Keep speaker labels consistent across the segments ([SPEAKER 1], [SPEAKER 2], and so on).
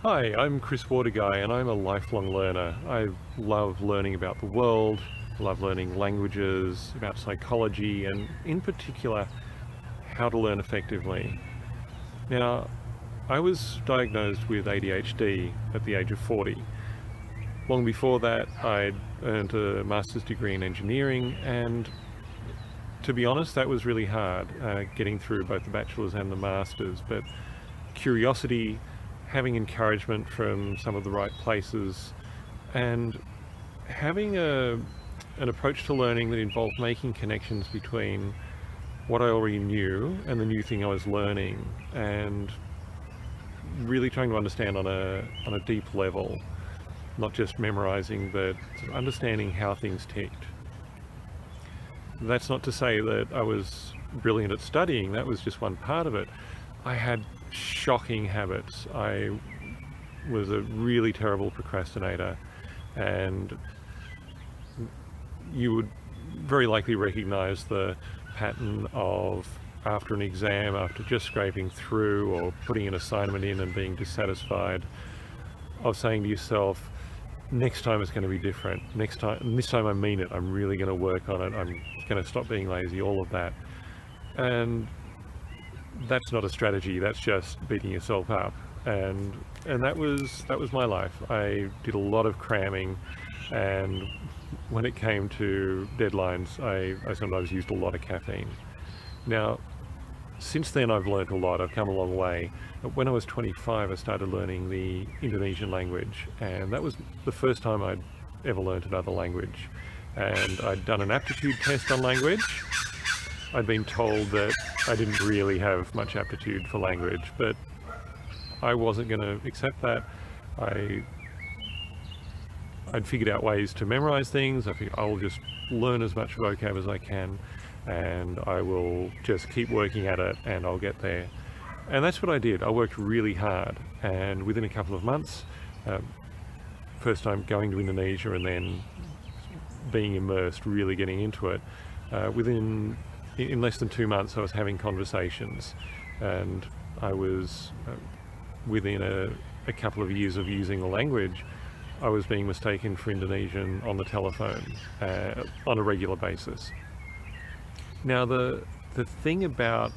[SPEAKER 1] Hi, I'm Chris Waterguy and I'm a lifelong learner. I love learning about the world, love learning languages, about psychology, and in particular, how to learn effectively. Now, I was diagnosed with ADHD at the age of 40. Long before that, I'd earned a master's degree in engineering, and to be honest, that was really hard, getting through both the bachelor's and the master's. But curiosity, having encouragement from some of the right places, and having an approach to learning that involved making connections between what I already knew and the new thing I was learning, and really trying to understand on a deep level, not just memorizing, but sort of understanding how things ticked. That's not to say that I was brilliant at studying, that was just one part of it. I had shocking habits. I was a really terrible procrastinator, and you would very likely recognize the pattern of, after an exam, after just scraping through or putting an assignment in and being dissatisfied, of saying to yourself, next time it's going to be different. Next time, and this time I mean it, I'm really going to work on it, I'm going to stop being lazy, all of that. And that's not a strategy, that's just beating yourself up. And that was my life. I did a lot of cramming, and when it came to deadlines, I sometimes used a lot of caffeine. Now, since then I've learnt a lot, I've come a long way. When I was 25, I started learning the Indonesian language, and that was the first time I'd ever learnt another language. And I'd done an aptitude test on language. I'd been told that I didn't really have much aptitude for language, but I wasn't going to accept that. I'd figured out ways to memorize things. I figured I'll just learn as much vocab as I can, and I will just keep working at it and I'll get there. And that's what I did. I worked really hard, and within a couple of months, first time going to Indonesia and then being immersed, really getting into it, in less than 2 months I was having conversations, and I was, within a couple of years of using the language, I was being mistaken for Indonesian on the telephone on a regular basis. Now the thing about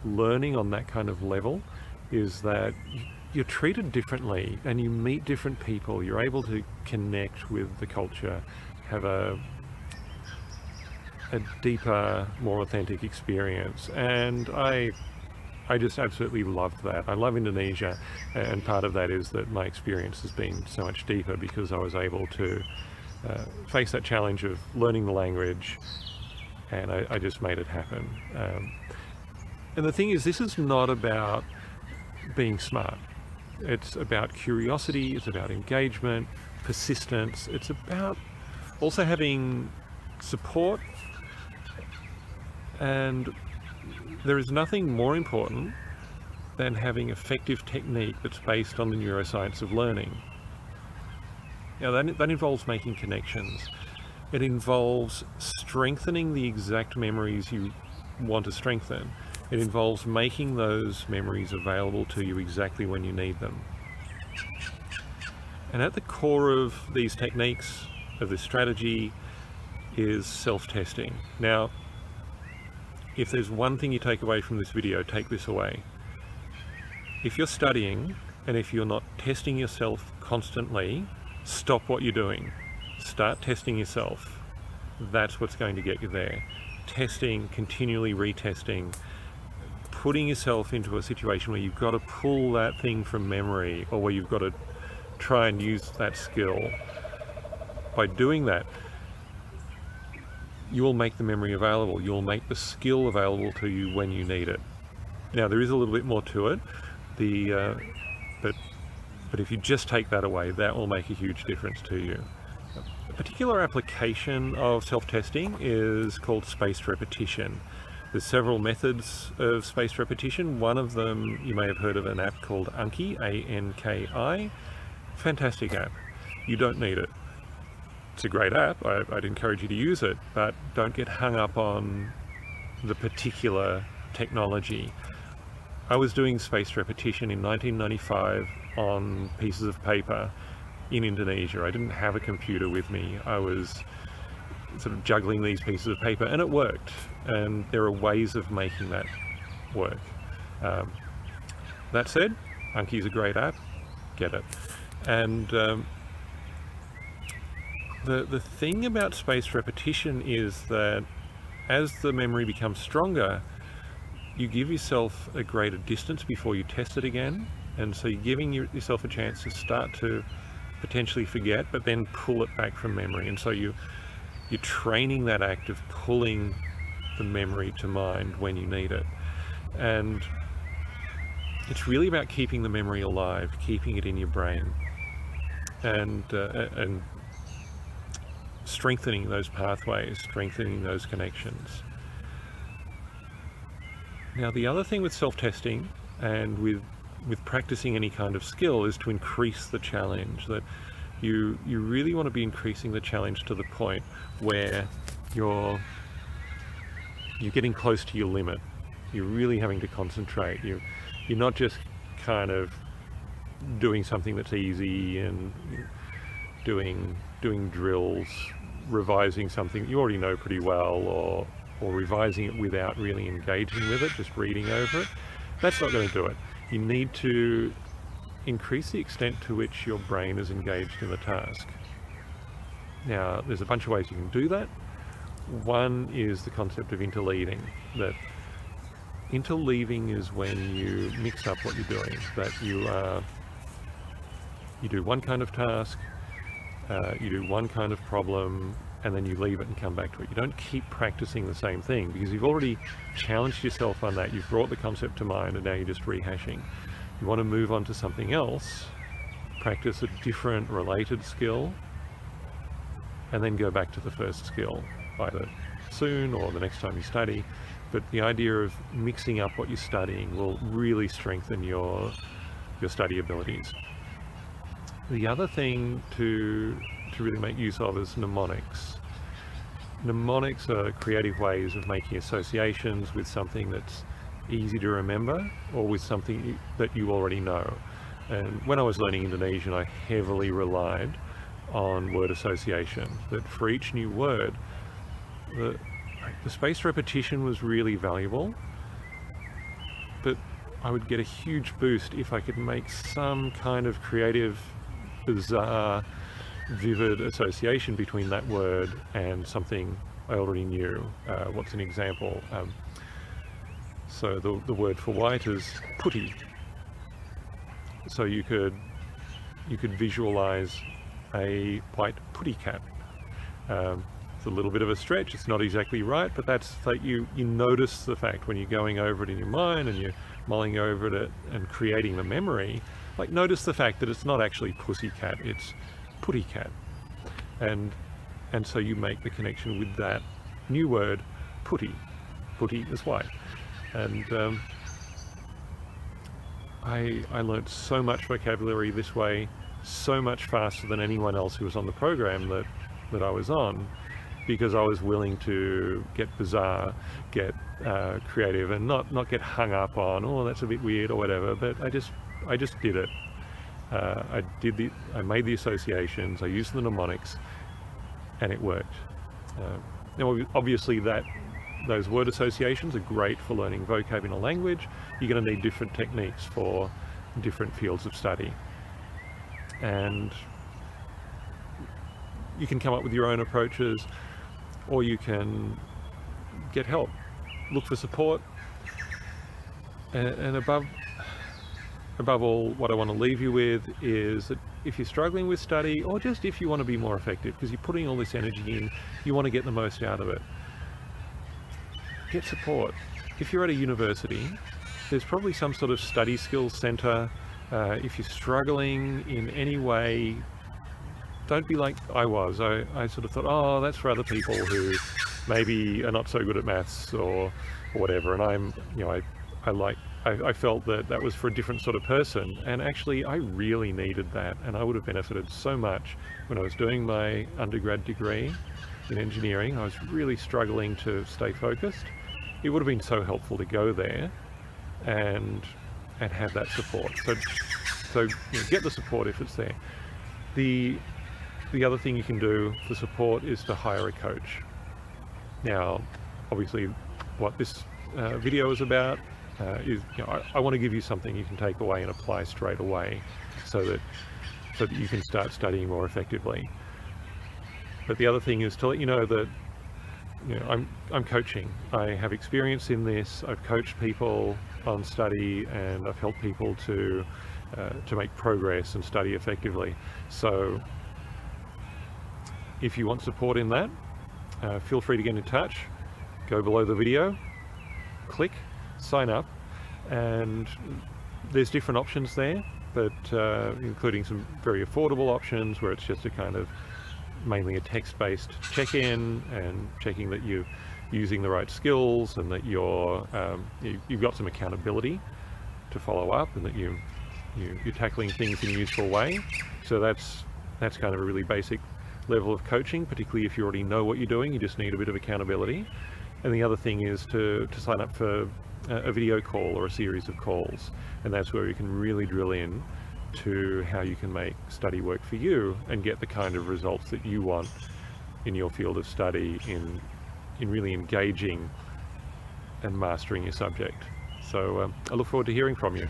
[SPEAKER 1] learning on that kind of level is that you're treated differently and you meet different people. You're able to connect with the culture, have a deeper, more authentic experience, and I just absolutely loved that. I love Indonesia, and part of that is that my experience has been so much deeper because I was able to face that challenge of learning the language, and I just made it happen. And the thing is, this is not about being smart. It's about curiosity, it's about engagement, persistence, it's about also having support, and there is nothing more important than having effective technique that's based on the neuroscience of learning. Now that involves making connections. It involves strengthening the exact memories you want to strengthen. It involves making those memories available to you exactly when you need them. And at the core of these techniques, of this strategy, is self-testing. Now, if there's one thing you take away from this video, take this away. If you're studying and if you're not testing yourself constantly, stop what you're doing. Start testing yourself. That's what's going to get you there. Testing, continually retesting, putting yourself into a situation where you've got to pull that thing from memory, or where you've got to try and use that skill. By doing that, you will make the memory available. You'll make the skill available to you when you need it. Now, there is a little bit more to it. But if you just take that away, that will make a huge difference to you. A particular application of self-testing is called spaced repetition. There's several methods of spaced repetition. One of them, you may have heard of an app called Anki, A-N-K-I. Fantastic app. You don't need it. It's a great app, I'd encourage you to use it, but don't get hung up on the particular technology. I was doing spaced repetition in 1995 on pieces of paper in Indonesia. I didn't have a computer with me. I was sort of juggling these pieces of paper, and it worked. And there are ways of making that work. That said, Anki's a great app. Get it. And the thing about spaced repetition is that as the memory becomes stronger, you give yourself a greater distance before you test it again. And so you're giving yourself a chance to start to potentially forget, but then pull it back from memory. And so you're training that act of pulling the memory to mind when you need it. And it's really about keeping the memory alive, keeping it in your brain, and strengthening those pathways, strengthening those connections. Now, the other thing with self-testing and with practicing any kind of skill is to increase the challenge. That you really want to be increasing the challenge to the point where you're getting close to your limit. You're really having to concentrate. You're not just kind of doing something that's easy and doing drills, revising something you already know pretty well, or revising it without really engaging with it, just reading over it. That's not going to do it. You need to increase the extent to which your brain is engaged in the task. Now, there's a bunch of ways you can do that. One is the concept of interleaving. That interleaving is when you mix up what you're doing. That you do one kind of task, you do one kind of problem, and then you leave it and come back to it. You don't keep practicing the same thing because you've already challenged yourself on that. You've brought the concept to mind, and now you're just rehashing. You want to move on to something else, practice a different related skill, and then go back to the first skill, either soon or the next time you study. But the idea of mixing up what you're studying will really strengthen your study abilities. The other thing to really make use of is mnemonics. Mnemonics are creative ways of making associations with something that's easy to remember or with something that you already know. And when I was learning Indonesian, I heavily relied on word association. That for each new word, the spaced repetition was really valuable, but I would get a huge boost if I could make some kind of creative, bizarre, vivid association between that word and something I already knew. What's an example? So the word for white is putty. So you could visualize a white putty cat. It's a little bit of a stretch, it's not exactly right, but that's like you notice the fact when you're going over it in your mind and you're mulling over it and creating the memory, like notice the fact that it's not actually pussy cat, it's putty cat. And so you make the connection with that new word, putty. Putty is white. And I learnt so much vocabulary this way, so much faster than anyone else who was on the program that I was on, because I was willing to get bizarre, get creative, and not get hung up on, oh, that's a bit weird or whatever. But I just did it. I made the associations, I used the mnemonics, and it worked. Now, obviously, those word associations are great for learning vocab in a language. You're going to need different techniques for different fields of study. And you can come up with your own approaches, or you can get help, look for support, and above all, what I want to leave you with is that if you're struggling with study, or just if you want to be more effective, because you're putting all this energy in, you want to get the most out of it, get support. If you're at a university, there's probably some sort of study skills center. If you're struggling in any way, don't be like I was. I sort of thought, oh, that's for other people who maybe are not so good at maths or whatever. And I felt that was for a different sort of person. And actually, I really needed that. And I would have benefited so much when I was doing my undergrad degree in engineering. I was really struggling to stay focused. It would have been so helpful to go there and have that support. So So get the support if it's there. The other thing you can do for support is to hire a coach. Now, obviously, what this video is about is, I want to give you something you can take away and apply straight away, so that you can start studying more effectively. But the other thing is to let you know that I'm coaching. I have experience in this. I've coached people on study, and I've helped people to make progress and study effectively. So if you want support in that, feel free to get in touch. Go below the video, click, sign up, and there's different options there, but including some very affordable options where it's just a kind of mainly a text-based check-in and checking that you're using the right skills and that you've got some accountability to follow up, and that you're tackling things in a useful way. So that's kind of a really basic level of coaching, particularly if you already know what you're doing, you just need a bit of accountability. And the other thing is to sign up for a video call or a series of calls, and that's where you can really drill in to how you can make study work for you and get the kind of results that you want in your field of study, in really engaging and mastering your subject. So I look forward to hearing from you.